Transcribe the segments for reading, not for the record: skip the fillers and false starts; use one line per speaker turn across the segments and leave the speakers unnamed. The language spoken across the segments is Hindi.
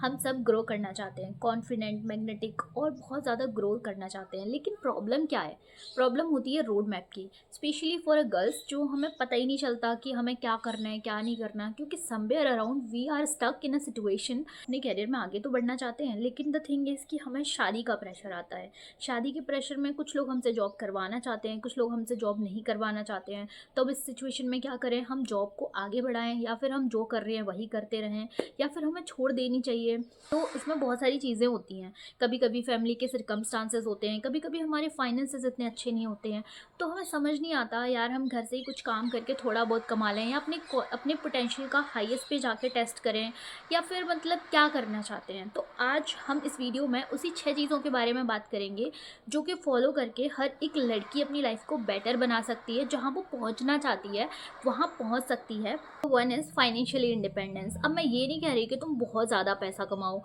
हम सब ग्रो करना चाहते हैं, कॉन्फिडेंट, मैग्नेटिक और बहुत ज़्यादा ग्रो करना चाहते हैं। लेकिन प्रॉब्लम क्या है? प्रॉब्लम होती है रोड मैप की, स्पेशली फॉर अ गर्ल्स, जो हमें पता ही नहीं चलता कि हमें क्या करना है क्या नहीं करना, क्योंकि somewhere around we are stuck in a situation. अपने कैरियर में आगे तो बढ़ना चाहते हैं, लेकिन द थिंग इज़ कि हमें शादी का प्रेशर आता है। शादी के प्रेशर में कुछ लोग हमसे जॉब करवाना चाहते हैं, कुछ लोग हमसे जॉब नहीं करवाना चाहते हैं। तो अब इस सिचुएशन में क्या करें? हम जॉब को आगे बढ़ाएं या फिर हम जो कर रहे हैं वही करते रहें, या फिर हमें छोड़ देनी चाहिए? तो उसमें बहुत सारी चीज़ें होती हैं। कभी कभी फैमिली के सर्कमस्टांसेस होते हैं, कभी कभी हमारे फाइनेंसेस इतने अच्छे नहीं होते हैं। तो हमें समझ नहीं आता यार, हम घर से ही कुछ काम करके थोड़ा बहुत कमा लें या अपने पोटेंशियल का हाईएस्ट पे जाके टेस्ट करें, या फिर मतलब क्या करना चाहते हैं। तो आज हम इस वीडियो में उसी 6 चीज़ों के बारे में बात करेंगे जो कि फॉलो करके हर एक लड़की अपनी लाइफ को बेटर बना सकती है, जहाँ वो पहुँचना चाहती है वहाँ पहुँच सकती है। One is financially independence. अब मैं ये नहीं कह रही कि तुम बहुत ज़्यादा पैसा कमाओ,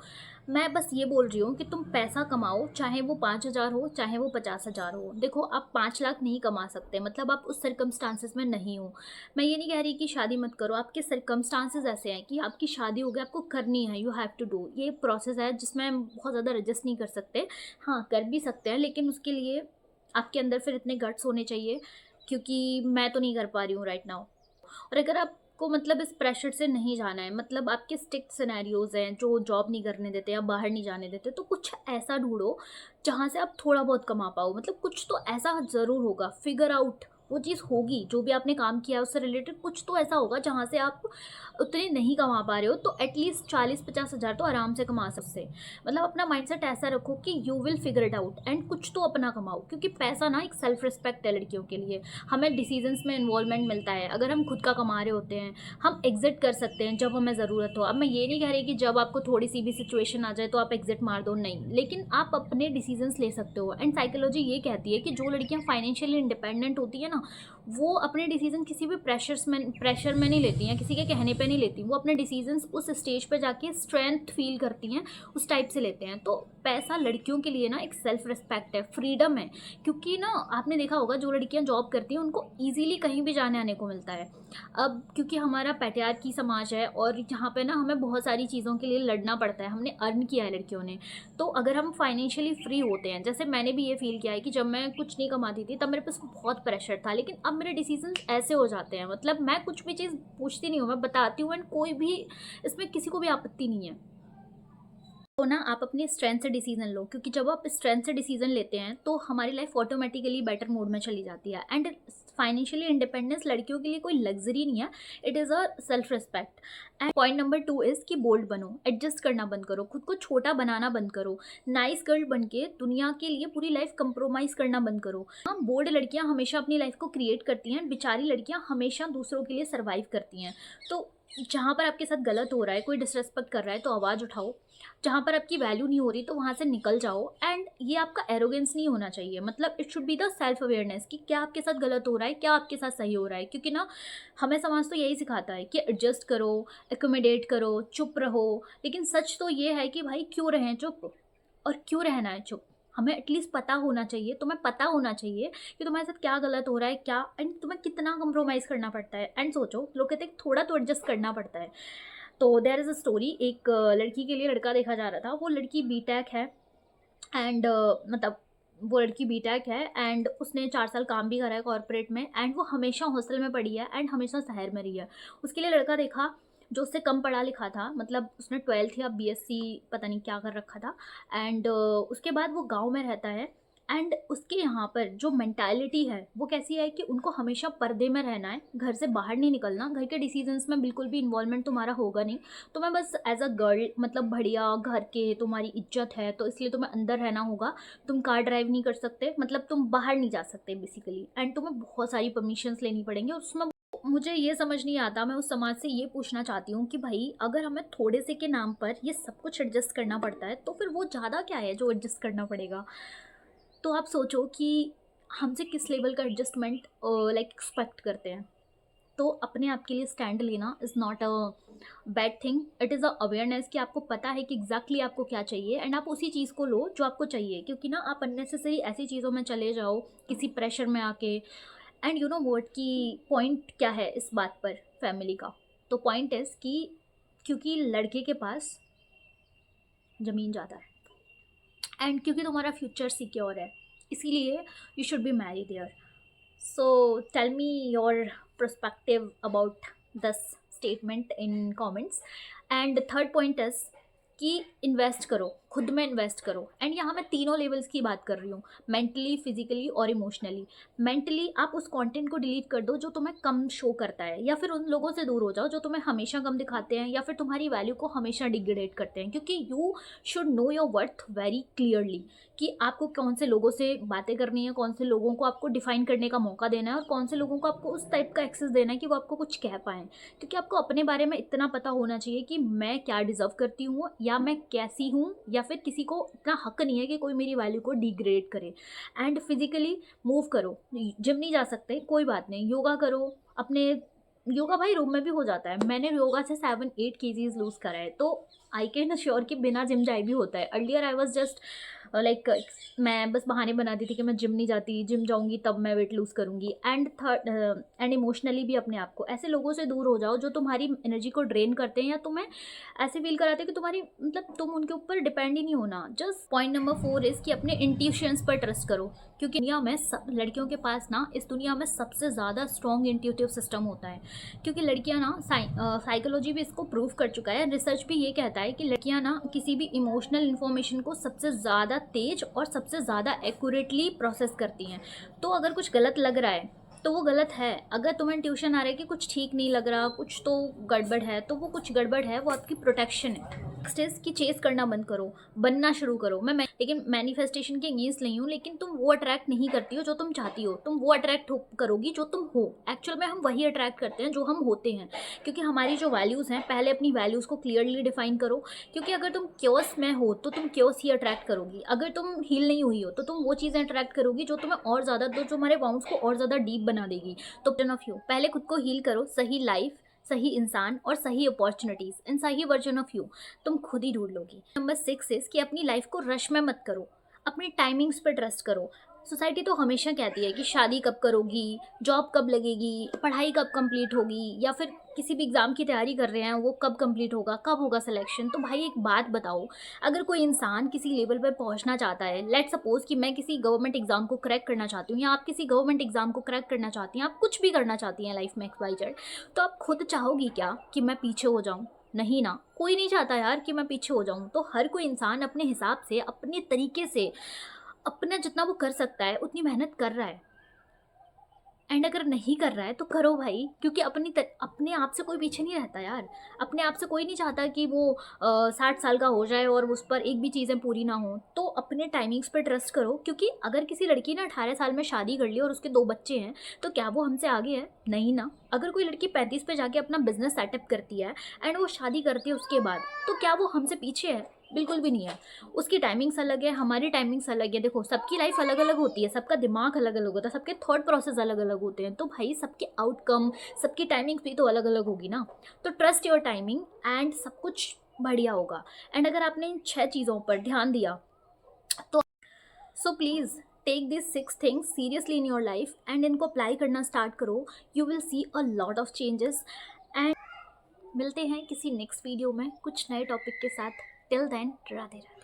मैं बस ये बोल रही हूँ कि तुम पैसा कमाओ, चाहे वो 5,000 हो चाहे वो 50,000 हो। देखो, आप 5 लाख नहीं कमा सकते, मतलब आप उस सर्कमस्टांसिस में नहीं हो। मैं ये नहीं कह रही कि शादी मत करो, आपके सर्कमस्टांसिस ऐसे हैं कि आपकी शादी हो गई, आपको करनी है, यू हैव टू डू। ये प्रोसेस है जिसमें हम बहुत ज़्यादा एडजस्ट नहीं कर सकते। हाँ, कर भी सकते हैं, लेकिन उसके लिए आपके अंदर फिर इतने गट्स होने चाहिए, क्योंकि मैं तो नहीं कर पा रही हूँ राइट नाउ। और अगर आपको मतलब इस प्रेशर से नहीं जाना है, मतलब आपके स्टिक्ट सिनेरियोज हैं जो जॉब नहीं करने देते या बाहर नहीं जाने देते, तो कुछ ऐसा ढूंढो जहाँ से आप थोड़ा बहुत कमा पाओ। मतलब कुछ तो ऐसा ज़रूर होगा, फिगर आउट वो चीज़ होगी। जो भी आपने काम किया है उससे रिलेटेड कुछ तो ऐसा होगा जहाँ से आप उतने नहीं कमा पा रहे हो, तो एटलीस्ट 40-50 हज़ार तो आराम से कमा सकते। मतलब अपना माइंडसेट ऐसा रखो कि you will figure it out and कुछ तो अपना कमाओ, क्योंकि पैसा ना एक सेल्फ रिस्पेक्ट है लड़कियों के लिए। हमें डिसीजंस में इन्वॉल्वमेंट मिलता है। अगर हम खुद का कमा रहे होते हैं, हम एग्जिट कर सकते हैं जब हमें ज़रूरत हो। अब मैं ये नहीं कह रही कि जब आपको थोड़ी सी भी सिचुएशन आ जाए तो आप एग्जिट मार दो, नहीं, लेकिन आप अपने डिसीजंस ले सकते हो। एंड साइकोलॉजी ये कहती है कि जो लड़कियां फाइनेंशियली इंडिपेंडेंट होती है ना, वो अपने डिसीजन किसी भी प्रेशर में नहीं लेती हैं, किसी के कहने पे नहीं लेती। वो अपने डिसीजंस उस स्टेज पे जाके स्ट्रेंथ फील करती हैं, उस टाइप से लेते हैं। तो पैसा लड़कियों के लिए ना एक सेल्फ रिस्पेक्ट है, फ्रीडम है। क्योंकि ना आपने देखा होगा, जो लड़कियां जॉब करती हैं उनको ईजिली कहीं भी जाने आने को मिलता है। अब क्योंकि हमारा पैट्रियार्की समाज है और यहाँ पे ना हमें बहुत सारी चीज़ों के लिए लड़ना पड़ता है, हमने अर्न किया है लड़कियों ने। तो अगर हम फाइनेंशियली फ्री होते हैं, जैसे मैंने भी ये फील किया है कि जब मैं कुछ नहीं कमाती थी तब मेरे पास बहुत प्रेशर था, लेकिन अब मेरे डिसीजन ऐसे हो जाते हैं, मतलब मैं कुछ भी चीज़ पूछती नहीं हूँ, मैं बताती हूँ, एंड कोई भी इसमें किसी को भी आपत्ति नहीं है। तो ना आप अपनी स्ट्रेंथ से डिसीजन लो, क्योंकि जब आप स्ट्रेंथ से डिसीजन लेते हैं तो हमारी लाइफ ऑटोमेटिकली बेटर मोड में चली जाती है। एंड फाइनेंशियली इंडिपेंडेंस लड़कियों के लिए कोई लग्जरी नहीं है, it is a self respect. And point number 2 is कि बोल्ड बनो, एडजस्ट करना बंद करो, खुद को छोटा बनाना बंद करो। नाइस गर्ल बन के दुनिया के लिए पूरी लाइफ कंप्रोमाइज़ करना बंद करो। हाँ, बोल्ड लड़कियाँ हमेशा अपनी लाइफ को क्रिएट करती हैं, बेचारी लड़कियाँ हमेशा दूसरों के लिए सर्वाइव करती हैं। तो जहाँ पर आपके साथ गलत हो रहा है, कोई डिसरेस्पेक्ट कर रहा है, तो आवाज़ उठाओ। जहाँ पर आपकी वैल्यू नहीं हो रही तो वहाँ से निकल जाओ। एंड ये आपका एरोगेंस नहीं होना चाहिए, मतलब it should be the self awareness कि क्या आपके साथ गलत हो रहा है, क्या आपके साथ सही हो रहा है। क्योंकि ना हमें समाज तो यही सिखाता है कि एडजस्ट करो, एकोमोडेट करो, चुप रहो। लेकिन सच तो ये है कि भाई क्यों रहें चुप, और क्यों रहना है चुप? हमें एटलीस्ट पता होना चाहिए, तुम्हें पता होना चाहिए कि तुम्हारे साथ क्या गलत हो रहा है, क्या एंड तुम्हें कितना कंप्रोमाइज़ करना पड़ता है। एंड सोचो, लोग कहते हैं थोड़ा तो एडजस्ट करना पड़ता है। तो देयर इज़ अ स्टोरी, एक लड़की के लिए लड़का देखा जा रहा था। वो लड़की बीटेक है, एंड मतलब वो लड़की बीटेक है एंड उसने 4 साल काम भी करा है कॉर्पोरेट में, एंड वो हमेशा हॉस्टल में पढ़ी है एंड हमेशा शहर में रही है। उसके लिए लड़का देखा जो उससे कम पढ़ा लिखा था, मतलब उसने 12th या बीएससी पता नहीं क्या कर रखा था। एंड उसके बाद वो गांव में रहता है। एंड उसके यहाँ पर जो मेंटालिटी है वो कैसी है कि उनको हमेशा पर्दे में रहना है, घर से बाहर नहीं निकलना, घर के डिसीजंस में बिल्कुल भी इन्वॉल्वमेंट तुम्हारा होगा नहीं। तुम्हें बस एज अ गर्ल, मतलब बढ़िया घर के, तुम्हारी इज्जत है तो इसलिए तुम्हें अंदर रहना होगा। तुम कार ड्राइव नहीं कर सकते, मतलब तुम बाहर नहीं जा सकते बेसिकली, एंड तुम्हें बहुत सारी परमिशंस लेनी पड़ेंगी। और उसमें मुझे ये समझ नहीं आता, मैं उस समाज से ये पूछना चाहती हूँ कि भाई अगर हमें थोड़े से के नाम पर ये सब कुछ एडजस्ट करना पड़ता है, तो फिर वो ज़्यादा क्या है जो एडजस्ट करना पड़ेगा? तो आप सोचो कि हमसे किस लेवल का एडजस्टमेंट लाइक एक्सपेक्ट करते हैं। तो अपने आप के लिए स्टैंड लेना is not a bad thing, it is a awareness कि आपको पता है कि एग्जैक्टली आपको क्या चाहिए, एंड आप उसी चीज़ को लो जो आपको चाहिए। क्योंकि ना आप अननेसेसरी ऐसी चीज़ों में चले जाओ किसी प्रेशर में आके। एंड यू नो व्हाट की पॉइंट क्या है इस बात पर फैमिली का? तो पॉइंट इज़ कि क्योंकि लड़के के पास ज़मीन ज़्यादा है। एंड क्योंकि तुम्हारा फ्यूचर सिक्योर है, इसीलिए you should be merry there. So tell me your perspective about this statement in comments. And third point is कि इन्वेस्ट करो, खुद में इन्वेस्ट करो। एंड यहाँ मैं तीनों लेवल्स की बात कर रही हूँ, मेंटली, फिजिकली और इमोशनली। मेंटली आप उस कंटेंट को डिलीट कर दो जो तुम्हें कम शो करता है, या फिर उन लोगों से दूर हो जाओ जो तुम्हें हमेशा कम दिखाते हैं या फिर तुम्हारी वैल्यू को हमेशा डिग्रेड करते हैं। क्योंकि you should know your worth very clearly कि आपको कौन से लोगों से बातें करनी है, कौन से लोगों को आपको डिफाइन करने का मौका देना है और कौन से लोगों को आपको उस टाइप का एक्सेस देना है कि वो आपको कुछ कह पाएँ। क्योंकि आपको अपने बारे में इतना पता होना चाहिए कि मैं क्या डिज़र्व करती हूँ या मैं कैसी हूँ, या फिर किसी को इतना हक नहीं है कि कोई मेरी वैल्यू को डिग्रेड करे। एंड फिजिकली मूव करो, जिम नहीं जा सकते कोई बात नहीं, योगा करो। अपने योगा भाई रूम में भी हो जाता है, मैंने योगा से 7-8 केजीज लूज़ करा है, तो आई कैन अश्योर कि बिना जिम जाए भी होता है। Earlier I was just like मैं बस बहाने बनाती थी कि मैं जिम नहीं जाती, जिम जाऊंगी तब मैं वेट लूज़ करूंगी। एंड थर्ड एंड इमोशनली भी अपने आप को ऐसे लोगों से दूर हो जाओ जो तुम्हारी एनर्जी को ड्रेन करते हैं या तुम्हें ऐसे फील कराते हैं कि तुम्हारी मतलब तुम उनके ऊपर डिपेंड ही नहीं होना। जस्ट पॉइंट नंबर 4 इज़ कि अपने इंट्यूशंस पर ट्रस्ट करो। क्योंकि दुनिया में सब लड़कियों के पास ना, इस दुनिया में सबसे ज़्यादा स्ट्रॉन्ग इंट्यूटिव सिस्टम होता है। क्योंकि लड़कियां ना साइकोलॉजी भी इसको प्रूव कर चुका है, रिसर्च भी ये कहता है कि लड़कियां ना किसी भी इमोशनल इन्फॉर्मेशन को सबसे ज़्यादा तेज और सबसे ज़्यादा एक्यूरेटली प्रोसेस करती हैं। तो अगर कुछ गलत लग रहा है तो वो गलत है। अगर तुम्हें ट्यूशन आ रहा है कि कुछ ठीक नहीं लग रहा, कुछ तो गड़बड़ है, तो वो कुछ गड़बड़ है, वो आपकी प्रोटेक्शन है। नेक्स्ट इज कि चेस करना बंद करो, बनना शुरू करो। मैं लेकिन मैनिफेस्टेशन के अगेंस्ट नहीं हूँ, लेकिन तुम वो अट्रैक्ट नहीं करती हो जो तुम चाहती हो, तुम वो अट्रैक्ट करोगी जो तुम हो। एक्चुअल में हम वही अट्रैक्ट करते हैं जो हम होते हैं। क्योंकि हमारी जो वैल्यूज़ हैं, पहले अपनी वैल्यूज़ को क्लियरली डिफाइन करो। क्योंकि अगर तुम क्योस में हो तो तुम क्योस ही अट्रैक्ट करोगी। अगर तुम हील नहीं हुई हो तो तुम वो चीज़ें अट्रैक्ट करोगी जो तुम्हें और ज़्यादा, जो तुम्हारे बाउंड्स को और ज़्यादा डीप बना देगी। तो टेन ऑफ यू, पहले खुद को हील करो। सही लाइफ, सही इंसान और सही अपॉर्चुनिटीज़, इन सही वर्जन ऑफ यू तुम खुद ही ढूंढ लोगी। नंबर 6 इज कि अपनी लाइफ को रश में मत करो, अपनी टाइमिंग्स पर ट्रस्ट करो। सोसाइटी तो हमेशा कहती है कि शादी कब करोगी, जॉब कब लगेगी, पढ़ाई कब कंप्लीट होगी, या फिर किसी भी एग्ज़ाम की तैयारी कर रहे हैं वो कब कंप्लीट होगा, कब होगा सिलेक्शन। तो भाई एक बात बताओ, अगर कोई इंसान किसी लेवल पर पहुंचना चाहता है, लेट सपोज कि मैं किसी गवर्नमेंट एग्जाम को क्रैक करना चाहती हूँ या आप किसी गवर्नमेंट एग्जाम को क्रैक करना चाहती हैं, आप कुछ भी करना चाहती हैं लाइफ में XYZ, तो आप खुद चाहोगी क्या कि मैं पीछे हो जाऊँ? नहीं ना, कोई नहीं चाहता यार कि मैं पीछे हो जाऊँ। तो हर कोई इंसान अपने हिसाब से, अपने तरीके से, अपना जितना वो कर सकता है उतनी मेहनत कर रहा है। एंड अगर नहीं कर रहा है तो करो भाई, क्योंकि अपने आप से कोई पीछे नहीं रहता यार। अपने आप से कोई नहीं चाहता कि वो 60 साल का हो जाए और उस पर एक भी चीज़ें पूरी ना हो। तो अपने टाइमिंग्स पे ट्रस्ट करो। क्योंकि अगर किसी लड़की ने 18 साल में शादी कर ली और उसके 2 बच्चे हैं, तो क्या वो हमसे आगे है? नहीं ना। अगर कोई लड़की 35 पे जाके अपना बिजनेस सेटअप करती है एंड वो शादी करती है उसके बाद, तो क्या वो हमसे पीछे है? बिल्कुल भी नहीं है। उसकी टाइमिंग्स अलग है, हमारी टाइमिंग्स अलग है। देखो, सबकी लाइफ अलग अलग होती है, सबका दिमाग अलग अलग होता है, सबके थॉट प्रोसेस अलग अलग होते हैं। तो भाई सबके आउटकम, सबकी टाइमिंग्स भी तो अलग अलग होगी ना। तो ट्रस्ट योर टाइमिंग एंड सब कुछ बढ़िया होगा। एंड अगर आपने इन 6 चीज़ों पर ध्यान दिया तो so please take this 6 things seriously in your life and इनको अप्लाई करना स्टार्ट करो। You will see a lot of changes. And मिलते हैं किसी नेक्स्ट वीडियो में कुछ नए टॉपिक के साथ। Till then, Radhe Radhe.